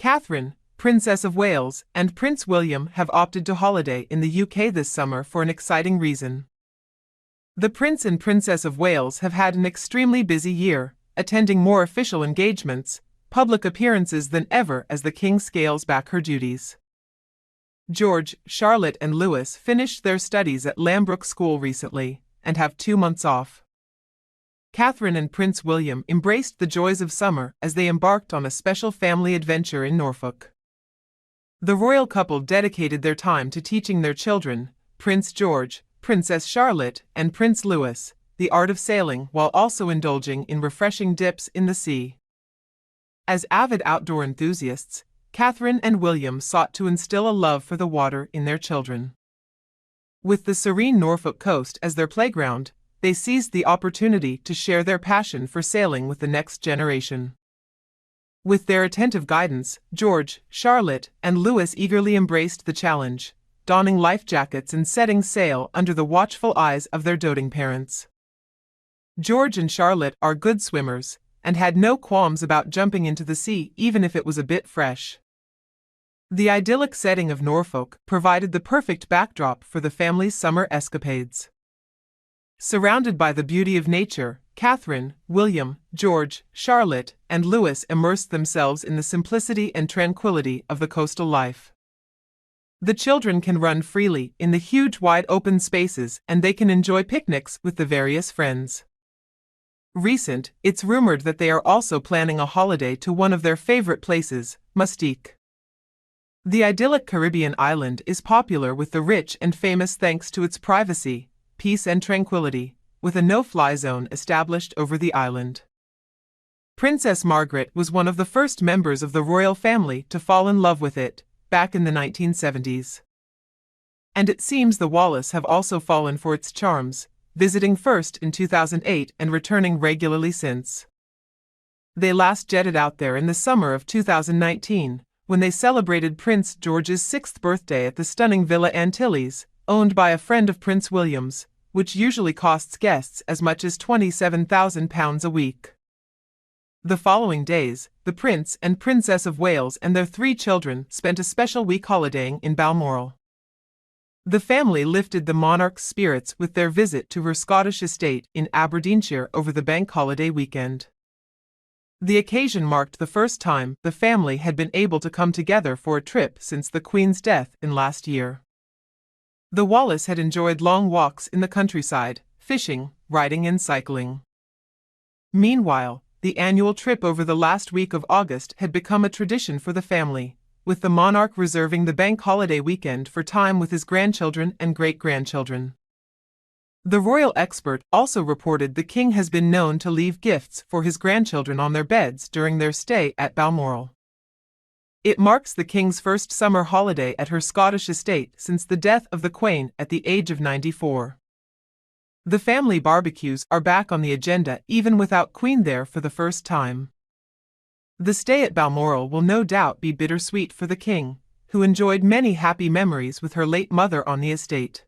Catherine, Princess of Wales, and Prince William have opted to holiday in the UK this summer for an exciting reason. The Prince and Princess of Wales have had an extremely busy year, attending more official engagements, public appearances than ever as the King scales back her duties. George, Charlotte and Louis finished their studies at Lambrook School recently, and have 2 months off. Catherine and Prince William embraced the joys of summer as they embarked on a special family adventure in Norfolk. The royal couple dedicated their time to teaching their children, Prince George, Princess Charlotte, and Prince Louis, the art of sailing while also indulging in refreshing dips in the sea. As avid outdoor enthusiasts, Catherine and William sought to instill a love for the water in their children. With the serene Norfolk coast as their playground, they seized the opportunity to share their passion for sailing with the next generation. With their attentive guidance, George, Charlotte, and Louis eagerly embraced the challenge, donning life jackets and setting sail under the watchful eyes of their doting parents. George and Charlotte are good swimmers, and had no qualms about jumping into the sea even if it was a bit fresh. The idyllic setting of Norfolk provided the perfect backdrop for the family's summer escapades. Surrounded by the beauty of nature, Catherine, William, George, Charlotte, and Louis immersed themselves in the simplicity and tranquility of the coastal life. The children can run freely in the huge wide open spaces and they can enjoy picnics with the various friends. It's rumored that they are also planning a holiday to one of their favorite places, Mustique. The idyllic Caribbean island is popular with the rich and famous thanks to its privacy, peace and tranquility, with a no-fly zone established over the island. Princess Margaret was one of the first members of the royal family to fall in love with it, back in the 1970s. And it seems the Wallace have also fallen for its charms, visiting first in 2008 and returning regularly since. They last jetted out there in the summer of 2019, when they celebrated Prince George's 6th birthday at the stunning Villa Antilles, owned by a friend of Prince William's, which usually costs guests as much as £27,000 a week. The following days, the Prince and Princess of Wales and their 3 children spent a special week holidaying in Balmoral. The family lifted the monarch's spirits with their visit to her Scottish estate in Aberdeenshire over the bank holiday weekend. The occasion marked the first time the family had been able to come together for a trip since the Queen's death in last year. The Wallace had enjoyed long walks in the countryside, fishing, riding and cycling. Meanwhile, the annual trip over the last week of August had become a tradition for the family, with the monarch reserving the bank holiday weekend for time with his grandchildren and great-grandchildren. The royal expert also reported the king has been known to leave gifts for his grandchildren on their beds during their stay at Balmoral. It marks the king's first summer holiday at her Scottish estate since the death of the Queen at the age of 94. The family barbecues are back on the agenda even without Queen there for the first time. The stay at Balmoral will no doubt be bittersweet for the king, who enjoyed many happy memories with her late mother on the estate.